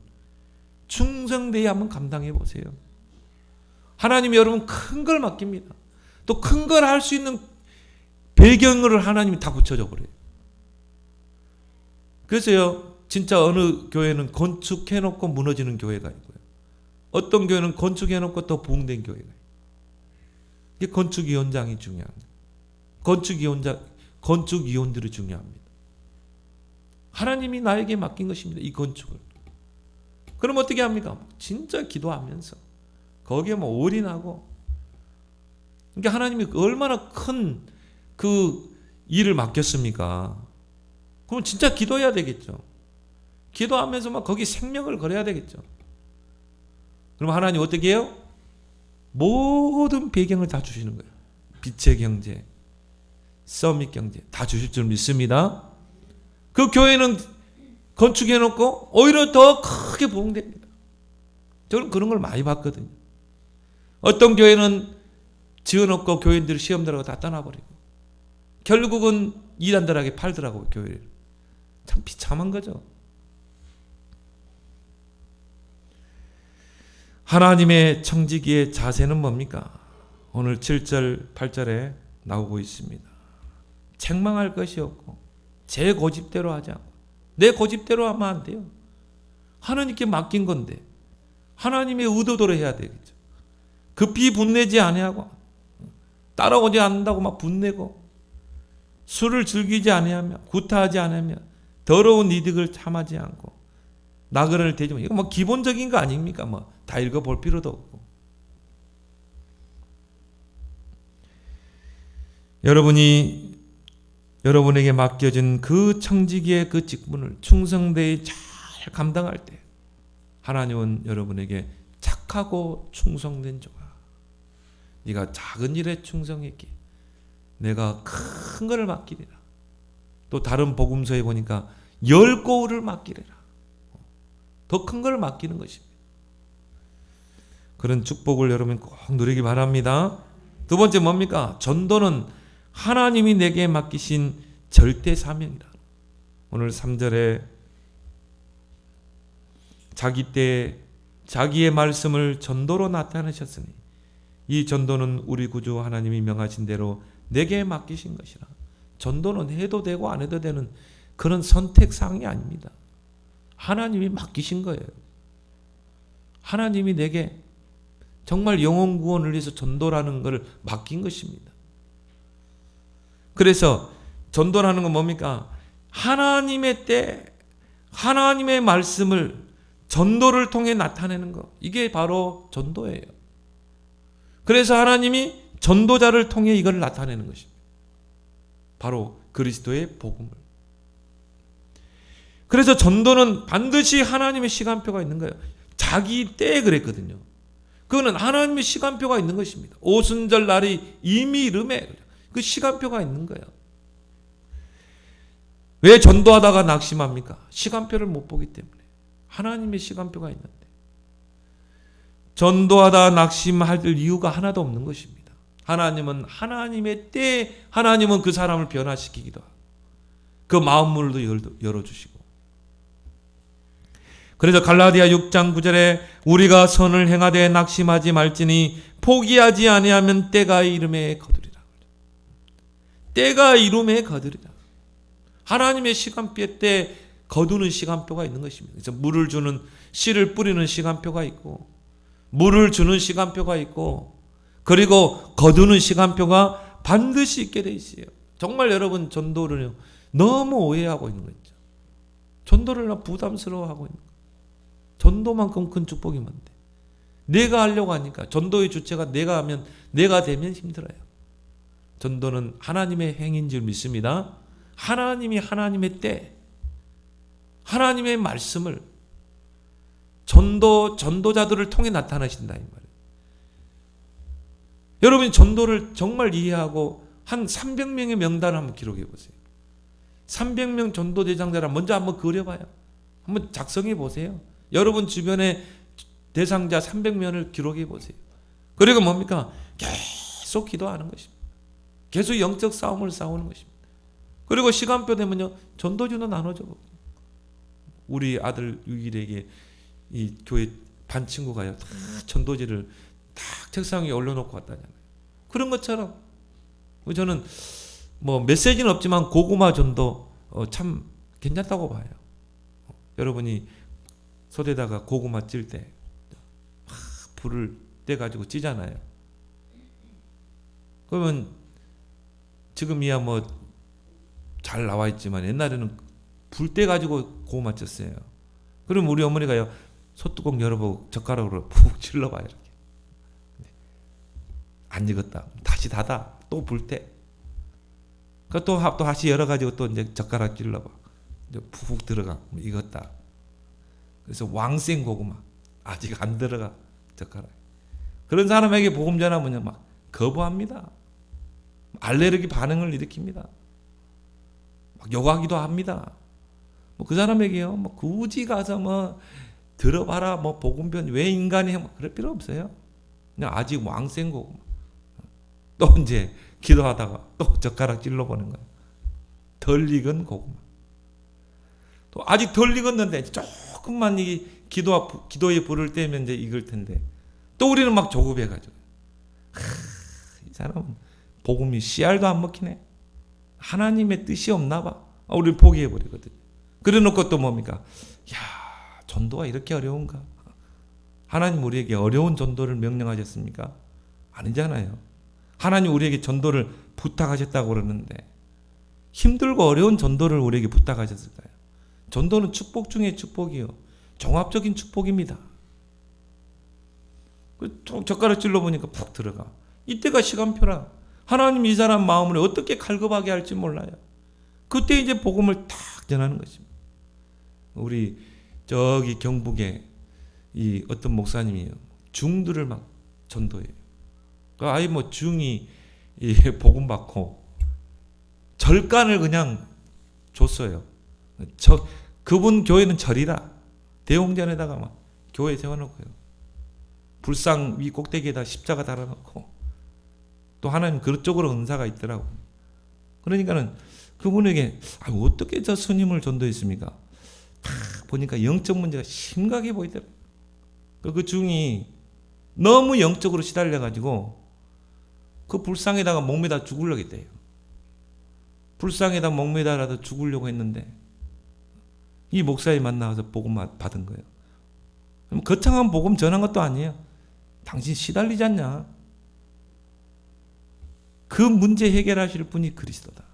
충성되게 한번 감당해 보세요. 하나님이 여러분 큰 걸 맡깁니다. 또 큰 걸 할 수 있는 배경을 하나님이 다 붙여줘 버려요. 그래서요, 진짜 어느 교회는 건축해놓고 무너지는 교회가 있고요, 어떤 교회는 건축해놓고 또 부흥된 교회가 있어요. 이게 건축위원장이 중요합니다. 건축위원들이 중요합니다. 하나님이 나에게 맡긴 것입니다. 이 건축을. 그럼 어떻게 합니까? 진짜 기도하면서 거기에 뭐 올인하고. 그러니까 하나님이 얼마나 큰 그 일을 맡겼습니까? 그럼 진짜 기도해야 되겠죠. 기도하면서 막 거기 생명을 걸어야 되겠죠. 그럼 하나님 어떻게 해요? 모든 배경을 다 주시는 거예요. 빛의 경제, 서밋 경제 다 주실 줄 믿습니다. 그 교회는 건축해놓고 오히려 더 크게 부흥됩니다. 저는 그런 걸 많이 봤거든요. 어떤 교회는 지어놓고 교인들이 시험 들어가고 다 떠나버리고 결국은 이단들에게 팔더라고요, 교회를. 참 비참한 거죠. 하나님의 청지기의 자세는 뭡니까? 오늘 7절 8절에 나오고 있습니다. 책망할 것이 없고 제 고집대로 하지 않고, 내 고집대로 하면 안 돼요. 하나님께 맡긴 건데 하나님의 의도대로 해야 되겠죠. 급히 분내지 아니하고 따라오지 않는다고 막 분내고 술을 즐기지 아니하며 구타하지 않으며 더러운 이득을 참하지 않고 나그네를 대지 마. 이거 뭐 기본적인 거 아닙니까? 뭐 다 읽어볼 필요도 없고. 여러분에게 맡겨진 그 청지기의 그 직분을 충성되이 잘 감당할 때 하나님은 여러분에게 착하고 충성된 자가, 네가 작은 일에 충성했기 내가 큰 것을 맡기리라. 또 다른 복음서에 보니까 10고울을 맡기리라. 더 큰 걸 맡기는 것입니다. 그런 축복을 여러분 꼭 누리기 바랍니다. 두 번째 뭡니까? 전도는 하나님이 내게 맡기신 절대 사명이다. 오늘 3절에 자기 때 자기의 말씀을 전도로 나타내셨으니 이 전도는 우리 구주 하나님이 명하신 대로 내게 맡기신 것이라. 전도는 해도 되고 안 해도 되는 그런 선택사항이 아닙니다. 하나님이 맡기신 거예요. 하나님이 내게 정말 영혼 구원을 위해서 전도라는 것을 맡긴 것입니다. 그래서 전도라는 건 뭡니까? 하나님의 때, 하나님의 말씀을 전도를 통해 나타내는 것. 이게 바로 전도예요. 그래서 하나님이 전도자를 통해 이걸 나타내는 것입니다. 바로 그리스도의 복음을. 그래서 전도는 반드시 하나님의 시간표가 있는 거예요. 자기 때에 그랬거든요. 그거는 하나님의 시간표가 있는 것입니다. 오순절 날이 이미 이름에 그 시간표가 있는 거예요. 왜 전도하다가 낙심합니까? 시간표를 못 보기 때문에. 하나님의 시간표가 있는데. 전도하다 낙심할 이유가 하나도 없는 것입니다. 하나님은 하나님의 때에 하나님은 그 사람을 변화시키기도 하고 그 마음문도 열어주시고. 그래서 갈라디아 6장 9절에 우리가 선을 행하되 낙심하지 말지니 포기하지 아니하면 때가 이름에 거두리라. 때가 이름에 거두리라. 하나님의 시간표 때 거두는 시간표가 있는 것입니다. 그래서 물을 주는, 씨를 뿌리는 시간표가 있고 물을 주는 시간표가 있고 그리고 거두는 시간표가 반드시 있게 돼 있어요. 정말 여러분 전도를 너무 오해하고 있는 거죠. 전도를 부담스러워하고 있는 거예요. 전도만큼 큰 축복이 뭔데? 내가 하려고 하니까 전도의 주체가 내가 하면 내가 되면 힘들어요. 전도는 하나님의 행인 줄 믿습니다. 하나님이 하나님의 때 하나님의 말씀을 전도자들을 통해 나타나신다 이 말이에요. 여러분이 전도를 정말 이해하고 한 300명의 명단을 한번 기록해 보세요. 300명 전도 대상자를 먼저 한번 그려봐요. 한번 작성해 보세요. 여러분 주변에 대상자 300명을 기록해 보세요. 그리고 뭡니까? 계속 기도하는 것입니다. 계속 영적 싸움을 싸우는 것입니다. 그리고 시간표 되면요 전도주는 나눠줘. 우리 아들 유일에게 이 교회 반 친구가요 다 전도지를 딱 책상 위에 올려놓고 왔다잖아요. 그런 것처럼 저는 뭐 메시지는 없지만 고구마 전도 참 괜찮다고 봐요. 여러분이 소대다가 고구마 찔 때 불을 떼가지고 찌잖아요. 그러면 지금이야 뭐 잘 나와 있지만 옛날에는 불 떼가지고 고구마 쪘어요. 그럼 우리 어머니가요 소뚜껑 열어보고 젓가락으로 푹 찔러봐요. 이렇게. 안 익었다. 다시 닫아. 또 불 떼. 또 다시 열어가지고 또 이제 젓가락 찔러봐. 이제 푹 들어가. 익었다. 그래서 왕생 고구마. 아직 안 들어가. 젓가락. 그런 사람에게 복음 전하면요 막 거부합니다. 알레르기 반응을 일으킵니다. 막 욕하기도 합니다. 뭐 그 사람에게요 뭐 굳이 가서 뭐 들어봐라 뭐 복음편 왜 인간이 해 뭐 그럴 필요 없어요. 그냥 아직 왕생 고구마. 또 이제 기도하다가 또 젓가락 찔러보는 거예요. 덜 익은 고구마. 또 아직 덜 익었는데 조금만 이 기도에 불을 떼면 이제 익을 텐데 또 우리는 막 조급해가지고 이 사람은 복음이 씨알도 안 먹히네. 하나님의 뜻이 없나 봐. 우리는 포기해버리거든요. 그래 놓고 또 뭡니까? 야 전도가 이렇게 어려운가? 하나님 우리에게 어려운 전도를 명령하셨습니까? 아니잖아요. 하나님 우리에게 전도를 부탁하셨다고 그러는데 힘들고 어려운 전도를 우리에게 부탁하셨을까요? 전도는 축복 중에 축복이요. 종합적인 축복입니다. 젓가락 찔러보니까 푹 들어가. 이때가 시간표라. 하나님 이 사람 마음을 어떻게 갈급하게 할지 몰라요. 그때 이제 복음을 탁 전하는 것입니다. 우리 저기 경북에 이 어떤 목사님이요, 중들을 막 전도해요. 그 아예 뭐 중이 이 복음 받고 절간을 그냥 줬어요. 그분 교회는 절이라 대홍전에다가 막 교회 세워놓고요. 불상 위 꼭대기에다 십자가 달아놓고 또 하나님 그쪽으로 은사가 있더라고요. 그러니까는 그분에게 어떻게 저 스님을 전도했습니까? 다 보니까 영적 문제가 심각해 보이더라고요. 그 중이 너무 영적으로 시달려가지고 그 불상에다가 목매다 죽으려고 했대요. 불상에다 목매다라도 죽으려고 했는데 이 목사님 만나서 복음 받은 거예요. 거창한 복음 전한 것도 아니에요. 당신 시달리지 않냐? 그 문제 해결하실 분이 그리스도다.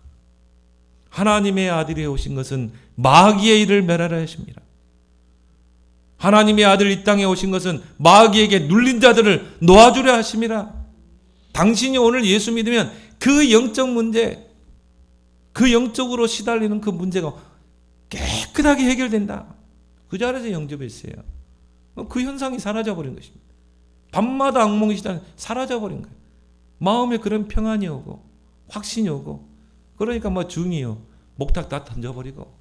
하나님의 아들이 오신 것은 마귀의 일을 멸하려 하십니다. 하나님의 아들 이 땅에 오신 것은 마귀에게 눌린 자들을 놓아주려 하십니다. 당신이 오늘 예수 믿으면 그 영적 문제, 그 영적으로 시달리는 그 문제가 깨끗하게 해결된다. 그 자리에서 영접했어요. 그 현상이 사라져버린 것입니다. 밤마다 악몽이 사라져버린 거예요. 마음에 그런 평안이 오고 확신이 오고, 그러니까 뭐 중이요 목탁 다 던져버리고,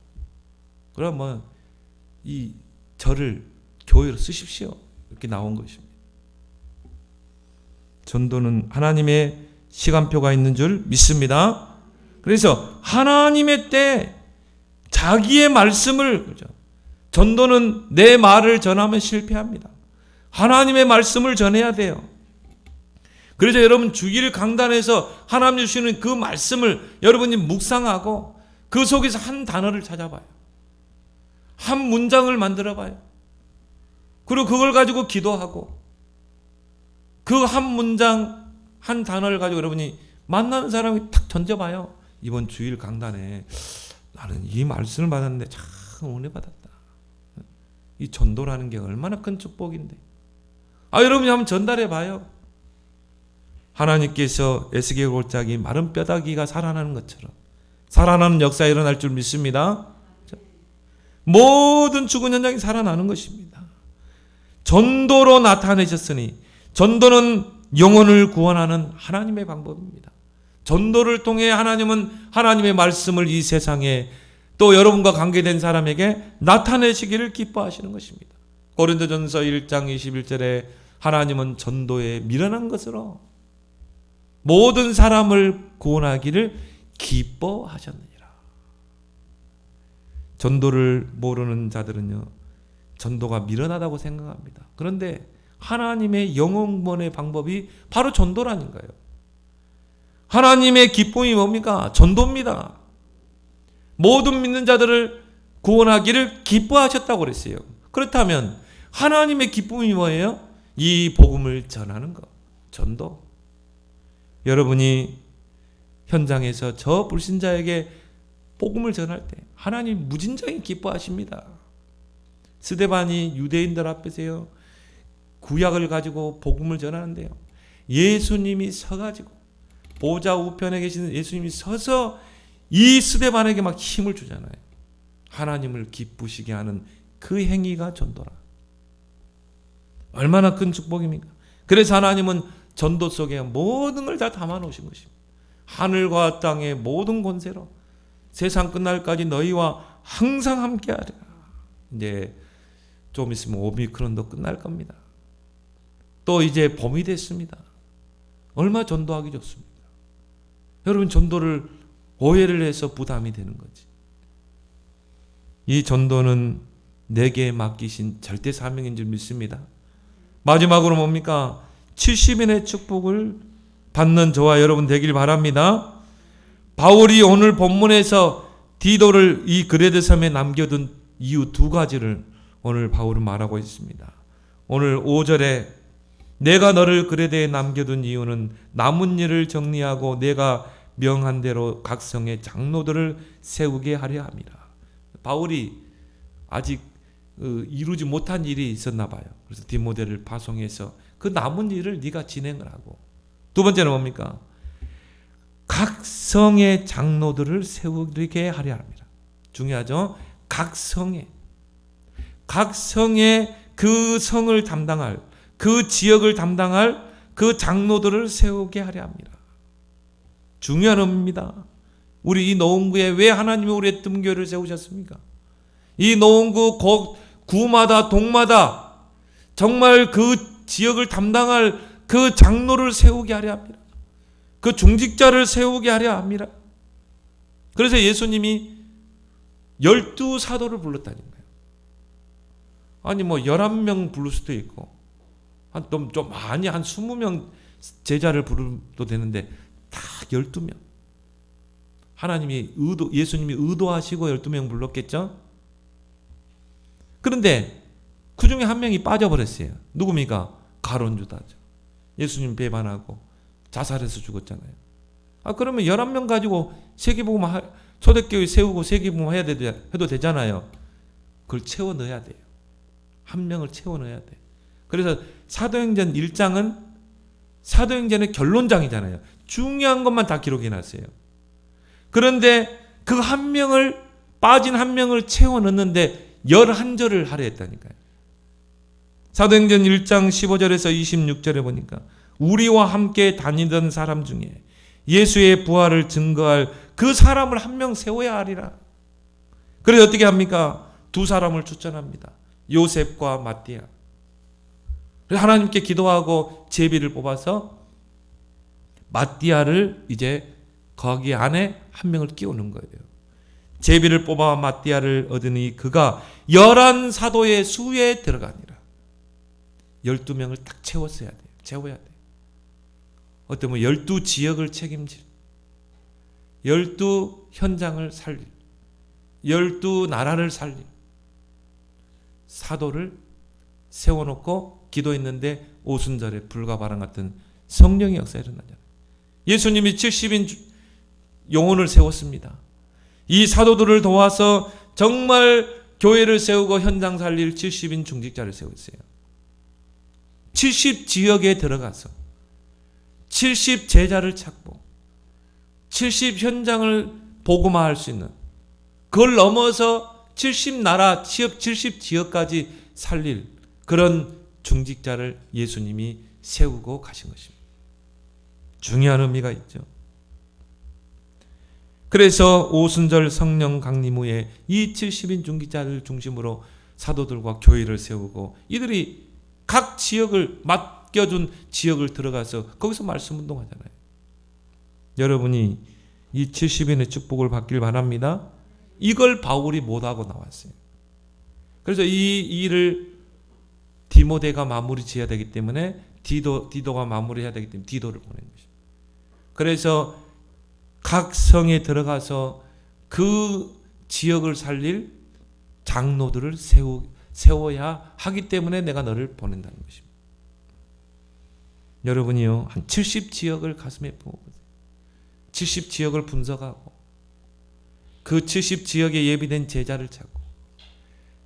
그럼 뭐 이 저를 교회로 쓰십시오 이렇게 나온 것입니다. 전도는 하나님의 시간표가 있는 줄 믿습니다. 그래서 하나님의 때 자기의 말씀을, 그죠? 전도는 내 말을 전하면 실패합니다. 하나님의 말씀을 전해야 돼요. 그래서 여러분 주일 강단에서 하나님 주시는 그 말씀을 여러분이 묵상하고 그 속에서 한 단어를 찾아봐요. 한 문장을 만들어봐요. 그리고 그걸 가지고 기도하고 그 한 문장 한 단어를 가지고 여러분이 만나는 사람이 탁 던져봐요. 이번 주일 강단에 나는 이 말씀을 받았는데 참 은혜 받았다. 이 전도라는 게 얼마나 큰 축복인데. 여러분이 한번 전달해 봐요. 하나님께서 에스겔 골짜기 마른 뼈다귀가 살아나는 것처럼 살아나는 역사가 일어날 줄 믿습니다. 모든 죽은 현장이 살아나는 것입니다. 전도로 나타내셨으니 전도는 영혼을 구원하는 하나님의 방법입니다. 전도를 통해 하나님은 하나님의 말씀을 이 세상에 또 여러분과 관계된 사람에게 나타내시기를 기뻐하시는 것입니다. 고린도전서 1장 21절에 하나님은 전도에 미련한 것으로 모든 사람을 구원하기를 기뻐하셨느니라. 전도를 모르는 자들은요, 전도가 미련하다고 생각합니다. 그런데 하나님의 영혼 구원의 방법이 바로 전도라는 거예요. 하나님의 기쁨이 뭡니까? 전도입니다. 모든 믿는 자들을 구원하기를 기뻐하셨다고 그랬어요. 그렇다면 하나님의 기쁨이 뭐예요? 이 복음을 전하는 것, 전도. 여러분이 현장에서 저 불신자에게 복음을 전할 때 하나님 무진장히 기뻐하십니다. 스데반이 유대인들 앞에서요, 구약을 가지고 복음을 전하는데요, 예수님이 서가지고 보좌 우편에 계시는 예수님이 서서 이 스데반에게 막 힘을 주잖아요. 하나님을 기쁘시게 하는 그 행위가 전도라. 얼마나 큰 축복입니까? 그래서 하나님은 전도 속에 모든 걸 다 담아 놓으신 것입니다. 하늘과 땅의 모든 권세로 세상 끝날까지 너희와 항상 함께하리라. 이제 좀 있으면 오미크론도 끝날 겁니다. 또 이제 봄이 됐습니다. 얼마 전도하기 좋습니다. 여러분 전도를 오해를 해서 부담이 되는 거지. 이 전도는 내게 맡기신 절대 사명인 줄 믿습니다. 마지막으로 뭡니까? 70인의 축복을 받는 저와 여러분 되길 바랍니다. 바울이 오늘 본문에서 디도를 이 그레데 섬에 남겨둔 이유 두 가지를 오늘 바울은 말하고 있습니다. 오늘 5절에 내가 너를 그레데에 남겨둔 이유는 남은 일을 정리하고 내가 명한 대로 각 성의 장로들을 세우게 하려 함이라. 바울이 아직 이루지 못한 일이 있었나 봐요. 그래서 디모데를 파송해서 그 남은 일을 네가 진행을 하고, 두 번째는 뭡니까? 각 성의 장로들을 세우게 하려 합니다. 중요하죠? 각 성의 그 성을 담당할, 그 지역을 담당할 그 장로들을 세우게 하려 합니다. 중요한 의미입니다. 우리 이 노원구에 왜 하나님이 우리의 뜸교회를 세우셨습니까? 이 노원구 구마다 동마다 정말 그 지역을 담당할 그 장로를 세우게 하려 합니다. 그 중직자를 세우게 하려 합니다. 그래서 예수님이 12사도를 불렀다는 거예요. 아니 11명 부를 수도 있고 좀 많이 한 20명 제자를 부르도 되는데 다 12명. 예수님이 의도하시고 12명 불렀겠죠? 그런데 그 중에 한 명이 빠져버렸어요. 누굽니까? 가룟 유다죠. 예수님 배반하고 자살해서 죽었잖아요. 그러면 11명 가지고 세계복음 초대교회 세우고 세계복음 해도 되잖아요. 그걸 채워 넣어야 돼요. 한 명을 채워 넣어야 돼요. 그래서 사도행전 1장은 사도행전의 결론장이잖아요. 중요한 것만 다 기록해 놨어요. 그런데 그 한 명을 빠진 한 명을 채워 넣는데 11절을 하려 했다니까요. 사도행전 1장 15절에서 26절에 보니까 우리와 함께 다니던 사람 중에 예수의 부활을 증거할 그 사람을 한 명 세워야 하리라. 그래서 어떻게 합니까? 두 사람을 추천합니다. 요셉과 마띠아. 하나님께 기도하고 제비를 뽑아서 마띠아를 이제 거기 안에 한 명을 끼우는 거예요. 제비를 뽑아 마띠아를 얻으니 그가 11사도의 수에 들어가니라. 12명을 딱 채워야 돼요. 어떤 12지역을 책임질, 12현장을 살릴, 12나라를 살릴 사도를 세워놓고 기도했는데 오순절에 불과 바람 같은 성령의 역사가 일어나잖아요. 예수님이 70인 영혼을 세웠습니다. 이 사도들을 도와서 정말 교회를 세우고 현장 살릴 70인 중직자를 세웠어요. 70지역에 들어가서 70 제자를 찾고 70 현장을 복음화할 수 있는, 그걸 넘어서 70나라, 70지역까지 살릴 그런 중직자를 예수님이 세우고 가신 것입니다. 중요한 의미가 있죠. 그래서 오순절 성령 강림 후에 이 70인 중직자를 중심으로 사도들과 교회를 세우고 이들이 각 지역을 맡겨준 지역을 들어가서 거기서 말씀 운동하잖아요. 여러분이 이 70인의 축복을 받길 바랍니다. 이걸 바울이 못하고 나왔어요. 그래서 이 일을 디모데가 마무리 지어야 되기 때문에 디도가 마무리해야 되기 때문에 디도를 보낸 것입니다. 그래서 각 성에 들어가서 그 지역을 살릴 장로들을 세워야 하기 때문에 내가 너를 보낸다는 것입니다. 여러분이요, 한 70지역을 가슴에 품어보세요. 70지역을 분석하고 그 70지역에 예비된 제자를 찾고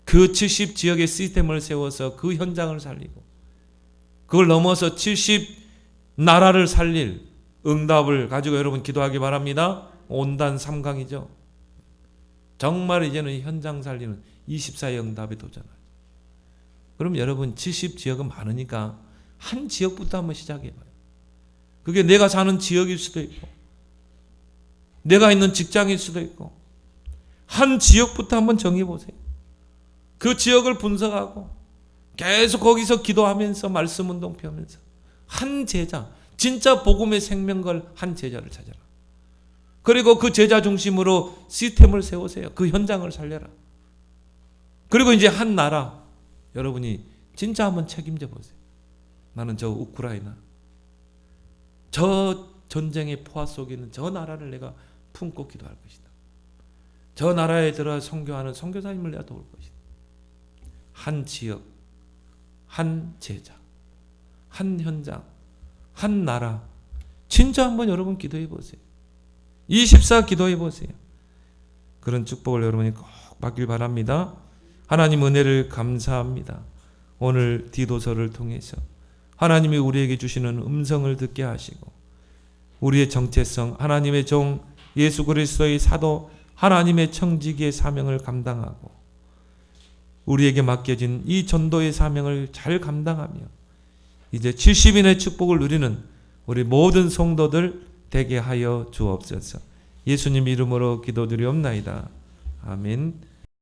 그 70지역의 시스템을 세워서 그 현장을 살리고 그걸 넘어서 70나라를 살릴 응답을 가지고 여러분 기도하기 바랍니다. 온단 3강이죠. 정말 이제는 현장 살리는 24의 응답에 도전하죠. 그럼 여러분 70지역은 많으니까 한 지역부터 한번 시작해봐요. 그게 내가 사는 지역일 수도 있고 내가 있는 직장일 수도 있고 한 지역부터 한번 정해보세요. 그 지역을 분석하고 계속 거기서 기도하면서 말씀 운동 펴면서 한 제자, 진짜 복음의 생명걸 한 제자를 찾아라. 그리고 그 제자 중심으로 시스템을 세우세요. 그 현장을 살려라. 그리고 이제 한 나라, 여러분이 진짜 한번 책임져 보세요. 나는 저 우크라이나, 저 전쟁의 포화 속에 있는 저 나라를 내가 품고 기도할 것이다. 저 나라에 들어 선교하는 선교사님을 내가 도울 것이다. 한 지역, 한 제자, 한 현장, 한 나라. 진짜 한번 여러분 기도해 보세요. 24 기도해 보세요. 그런 축복을 여러분이 꼭 받길 바랍니다. 하나님 은혜를 감사합니다. 오늘 디도서를 통해서 하나님이 우리에게 주시는 음성을 듣게 하시고 우리의 정체성, 하나님의 종 예수 그리스도의 사도, 하나님의 청지기의 사명을 감당하고 우리에게 맡겨진 이 전도의 사명을 잘 감당하며 이제 70인의 축복을 누리는 우리 모든 성도들 되게 하여 주옵소서. 예수님 이름으로 기도드리옵나이다. 아멘.